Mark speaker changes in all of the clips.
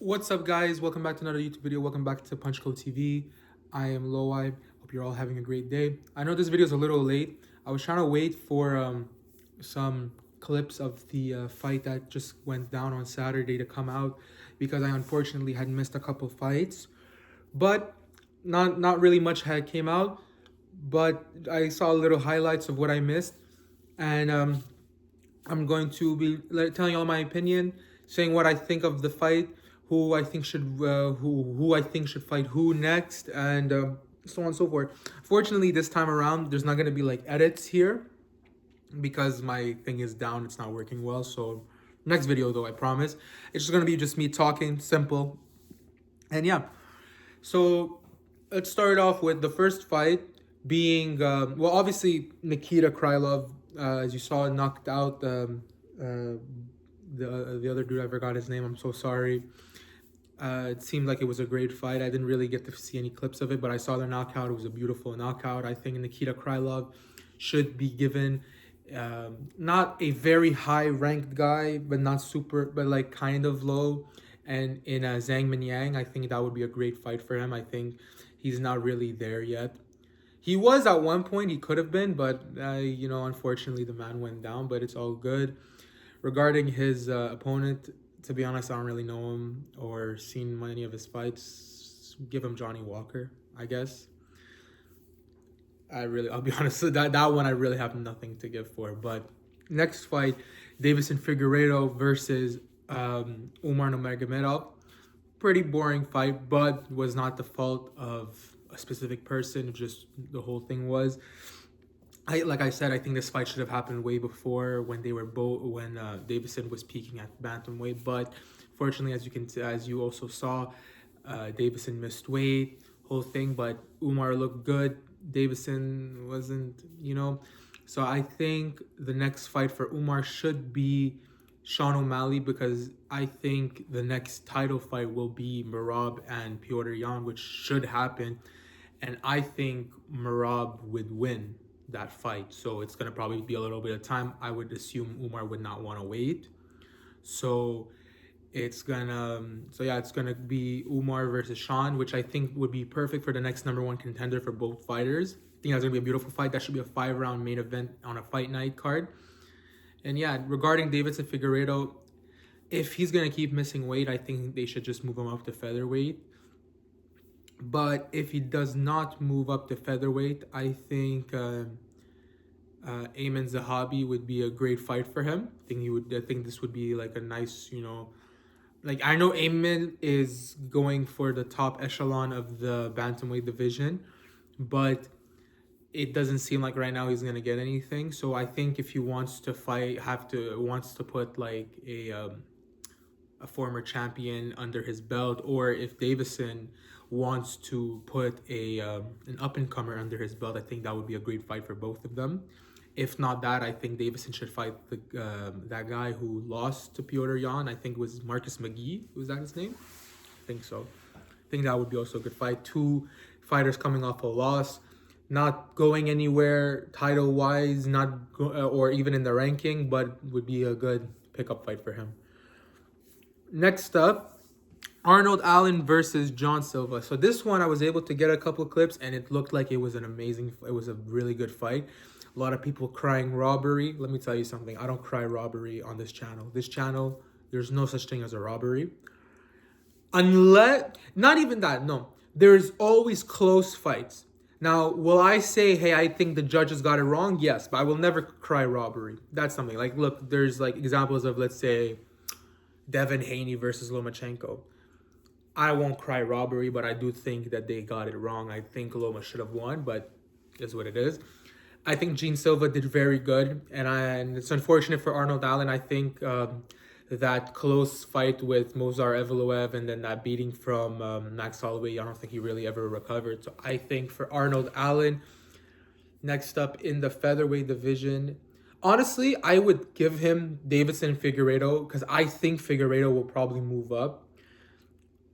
Speaker 1: What's up, guys? Welcome back to another YouTube video. Welcome back to Punchco TV. I am Loweye. Hope you're all having a great day. I know this video is a little late. I was trying to wait for some clips of the fight that just went down on Saturday to come out because I unfortunately had missed a couple fights, but not really much had came out. But I saw little highlights of what I missed, and I'm going to be telling you all my opinion, saying what I think of the fight, who I think should fight who next, and so on and so forth. Fortunately, this time around, there's not gonna be like edits here because my thing is down. It's not working well. So next video though, I promise, it's just gonna be just me talking, simple, and yeah. So let's start off with the first fight being well, obviously Nikita Krylov, as you saw, knocked out the other dude. I forgot his name. I'm so sorry. It seemed like it was a great fight. I didn't really get to see any clips of it, but I saw the knockout. It was a beautiful knockout. I think Nikita Krylov should be given not a very high ranked guy, but not super, but like kind of low. And in Zhang Minyang, I think that would be a great fight for him. I think he's not really there yet. He was at one point, he could have been, but unfortunately the man went down, but it's all good. Regarding his opponent, to be honest, I don't really know him or seen many of his fights. Give him Johnny Walker, I guess. I'll be honest, that one I really have nothing to give for. But next fight, Davison Figueiredo versus Umar Nurmagomedov. Pretty boring fight, but was not the fault of a specific person. Just the whole thing was. Like I said, I think this fight should have happened way before when they were Davison was peaking at bantamweight. But fortunately, as you also saw, Davison missed weight, whole thing. But Umar looked good. Davison wasn't, So I think the next fight for Umar should be Sean O'Malley, because I think the next title fight will be Merab and Petr Yan, which should happen. And I think Merab would win that fight. So it's going to probably be a little bit of time. I would assume Umar would not want to wait. So it's gonna be Umar versus Sean, which I think would be perfect for the next number one contender for both fighters. I think that's gonna be a beautiful fight. That should be a 5-round main event on a fight night card. And yeah, regarding Davison Figueiredo, if he's gonna keep missing weight, I think they should just move him up to featherweight. But if he does not move up to featherweight, I think Ayman Zahabi would be a great fight for him. I think this would be like a nice, like I know Ayman is going for the top echelon of the bantamweight division, but it doesn't seem like right now he's gonna get anything. So I think if he wants to fight, wants to put like a former champion under his belt, or if Davison wants to put an up-and-comer under his belt, I think that would be a great fight for both of them. If not that, I think Davison should fight that guy who lost to Petr Yan. I think it was Marcus McGee. Was that his name? I think so. I think that would be also a good fight. Two fighters coming off a loss, not going anywhere title-wise, or even in the ranking, but would be a good pickup fight for him. Next up, Arnold Allen versus John Silva. So this one I was able to get a couple clips, and it looked like it was a really good fight. A lot of people crying robbery. Let me tell you something. I don't cry robbery on this channel. This channel, there's no such thing as a robbery. Not even that, no. There's always close fights. Now, will I say, hey, I think the judges got it wrong? Yes, but I will never cry robbery. That's something. Like, look, there's like examples of, let's say, Devin Haney versus Lomachenko. I won't cry robbery, but I do think that they got it wrong. I think Loma should have won, but it's what it is. I think Gene Silva did very good, and it's unfortunate for Arnold Allen. I think that close fight with Movsar Evloev and then that beating from Max Holloway, I don't think he really ever recovered. So I think for Arnold Allen, next up in the featherweight division, honestly, I would give him Davison Figueiredo, because I think Figueiredo will probably move up.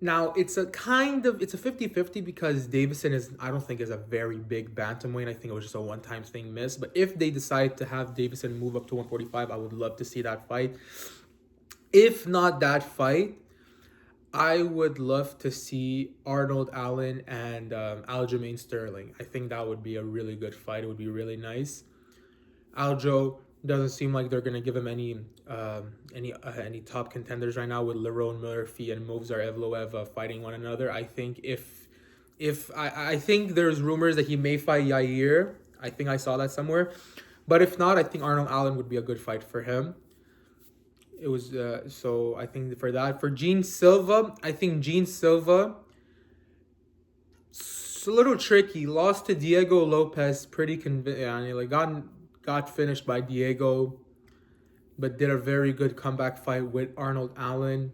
Speaker 1: Now, it's a 50-50 because Davison I don't think is a very big bantamweight. I think it was just a one-time thing missed. But if they decide to have Davison move up to 145, I would love to see that fight. If not that fight, I would love to see Arnold Allen and Aljamain Sterling. I think that would be a really good fight. It would be really nice. Aljo doesn't seem like they're gonna give him any top contenders right now with Lerone Murphy and Movsar Evloev fighting one another. I think I think there's rumors that he may fight Yair. I think I saw that somewhere, but if not, I think Arnold Allen would be a good fight for him. It was so I think for that for Gene Silva, I think Gene Silva. It's a little tricky. Lost to Diego Lopez, pretty convincing. Like got finished by Diego, but did a very good comeback fight with Arnold Allen.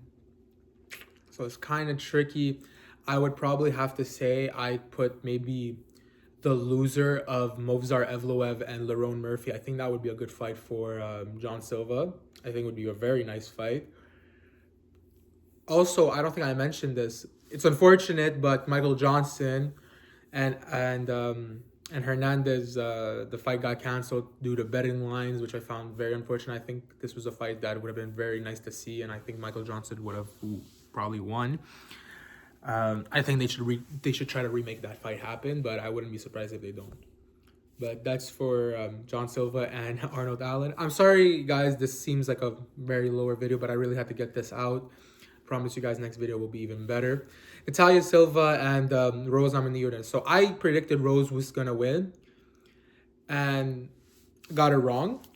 Speaker 1: So it's kind of tricky. I would probably have to say I'd put maybe the loser of Movsar Evloev and Lerone Murphy. I think that would be a good fight for John Silva. I think it would be a very nice fight. Also, I don't think I mentioned this. It's unfortunate, but Michael Johnson and Hernandez, the fight got canceled due to betting lines, which I found very unfortunate. I think this was a fight that would have been very nice to see, and I think Michael Johnson would have probably won. I think they should try to remake that fight happen, but I wouldn't be surprised if they don't. But that's for John Silva and Arnold Allen. I'm sorry, guys. This seems like a very lower video, but I really had to get this out. Promise you guys next video will be even better. Natalia Silva and Rose Namajunas. So I predicted Rose was going to win and got it wrong.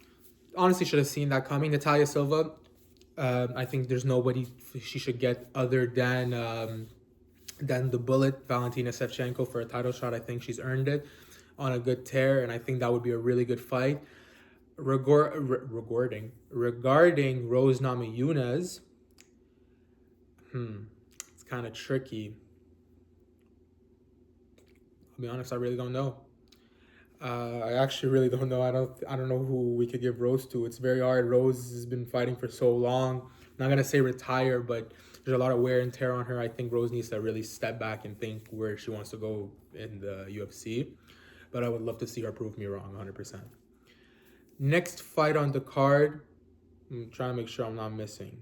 Speaker 1: Honestly, should have seen that coming. Natalia Silva, I think there's nobody she should get other than the Bullet, Valentina Shevchenko, for a title shot. I think she's earned it on a good tear, and I think that would be a really good fight. Regarding Rose Namajunas, it's kind of tricky. I'll be honest, I really don't know. I actually really don't know. I don't know who we could give Rose to. It's very hard. Rose has been fighting for so long. I'm not gonna say retire, but there's a lot of wear and tear on her. I think Rose needs to really step back and think where she wants to go in the UFC. But I would love to see her prove me wrong 100%. Next fight on the card, I'm trying to make sure I'm not missing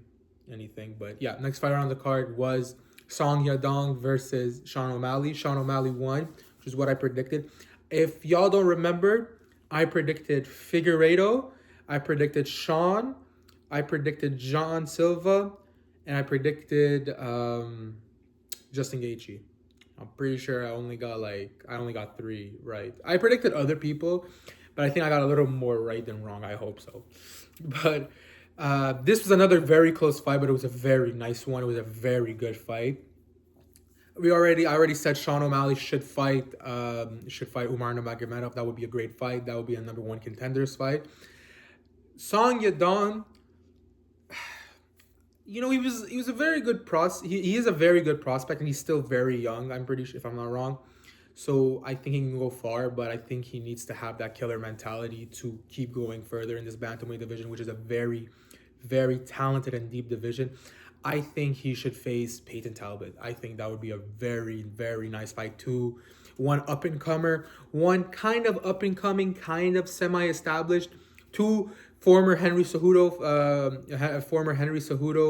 Speaker 1: anything. But yeah, next fight on the card was Song Yadong versus Sean O'Malley. Sean O'Malley won, which is what I predicted. If y'all don't remember, I predicted Figueiredo, I predicted Sean, I predicted John Silva, and I predicted Justin Gaethje. I'm pretty sure I only got 3 right. I predicted other people, but I think I got a little more right than wrong. I hope so. But this was another very close fight, but it was a very nice one. It was a very good fight. I already said Sean O'Malley should fight Umar Nurmagomedov. That would be a great fight. That would be a #1 contenders fight. Song Yadong, he was a very good he is a very good prospect, and he's still very young. I'm pretty sure, if I'm not wrong. So I think he can go far, but I think he needs to have that killer mentality to keep going further in this bantamweight division, which is a very, very talented and deep division. I think he should face Peyton Talbot. I think that would be a very, very nice fight too. One up-and-comer, one kind of up-and-coming, kind of semi-established. 2 former Henry Cejudo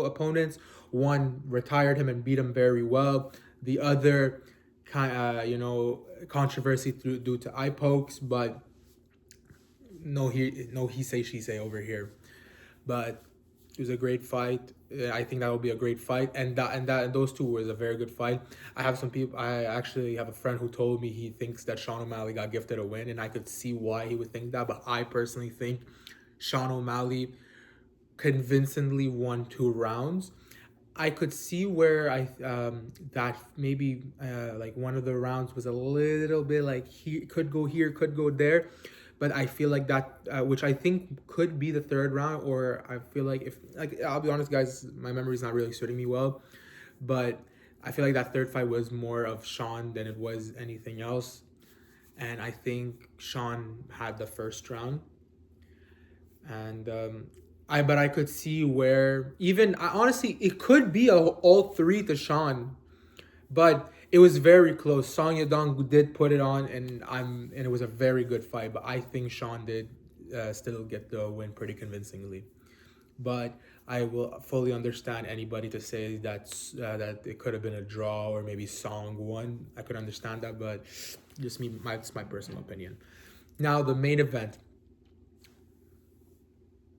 Speaker 1: opponents. One retired him and beat him very well. The other, controversy due to eye pokes, but no he say she say over here. But it was a great fight. I think that will be a great fight, and those two was a very good fight. I actually have a friend who told me he thinks that Sean O'Malley got gifted a win, and I could see why he would think that. But I personally think Sean O'Malley convincingly won 2 rounds. I could see where that maybe like one of the rounds was a little bit like he could go here, could go there. But I feel like that, which I think could be the 3rd round, or I feel like I'll be honest, guys, my memory's not really suiting me well, but I feel like that 3rd fight was more of Sean than it was anything else, and I think Sean had the 1st round, and I could see where honestly it could be all 3 to Sean, but it was very close. Song Yadong did put it on, and it was a very good fight. But I think Sean did still get the win pretty convincingly. But I will fully understand anybody to say that it could have been a draw or maybe Song won. I could understand that, but just it's my personal opinion. Now the main event.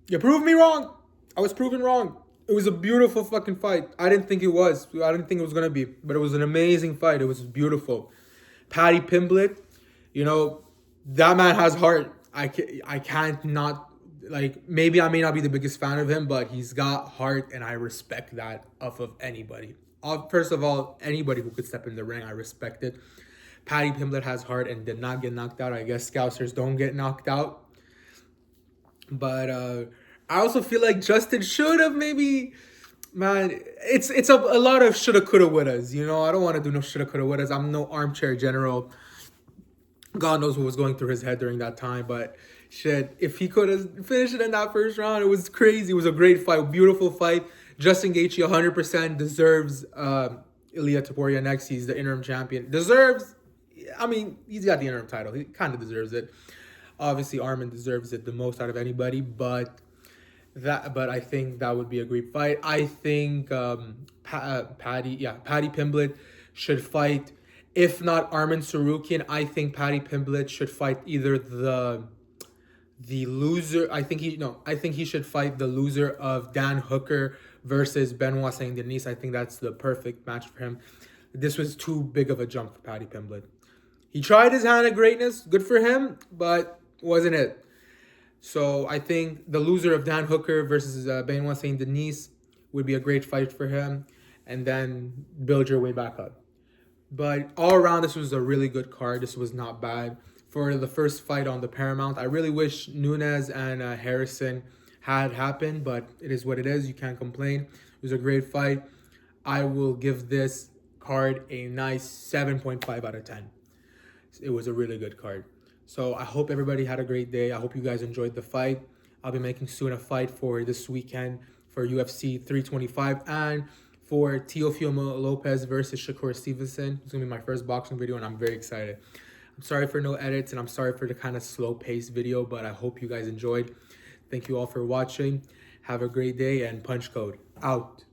Speaker 1: You proved me wrong. I was proven wrong. It was a beautiful fucking fight. I didn't think it was. I didn't think it was gonna be, but it was an amazing fight. It was beautiful. Paddy Pimblett, you know, that man has heart. I can't not, like, maybe I may not be the biggest fan of him, but he's got heart, and I respect that off of anybody. First of all, anybody who could step in the ring, I respect it. Paddy Pimblett has heart and did not get knocked out. I guess Scousers don't get knocked out. But I also feel like Justin should have maybe, man, it's a lot of shoulda, coulda, wouldas. You know, I don't want to do no shoulda, coulda, wouldas. I'm no armchair general. God knows what was going through his head during that time. But shit, if he could have finished it in that first round, it was crazy. It was a great fight, beautiful fight. Justin Gaethje 100% deserves Ilia Topuria next. He's the interim champion. Deserves. I mean, he's got the interim title. He kind of deserves it. Obviously, Arman deserves it the most out of anybody, but I think that would be a great fight. I think Paddy Pimblett should fight. If not Arman Sarukian, I think Paddy Pimblett should fight either the loser. I think he should fight the loser of Dan Hooker versus Benoit Saint Denis. I think that's the perfect match for him. This was too big of a jump for Paddy Pimblett. He tried his hand at greatness, good for him, but wasn't it. So I think the loser of Dan Hooker versus Benoit Saint Denis would be a great fight for him, and then build your way back up. But all around, this was a really good card. This was not bad. For the first fight on the Paramount, I really wish Nunes and Harrison had happened, but it is what it is. You can't complain. It was a great fight. I will give this card a nice 7.5 out of 10. It was a really good card. So I hope everybody had a great day. I hope you guys enjoyed the fight. I'll be making soon a fight for this weekend for UFC 325 and for Teofimo Lopez versus Shakur Stevenson. It's going to be my first boxing video, and I'm very excited. I'm sorry for no edits, and I'm sorry for the kind of slow-paced video, but I hope you guys enjoyed. Thank you all for watching. Have a great day, and Punch Code out.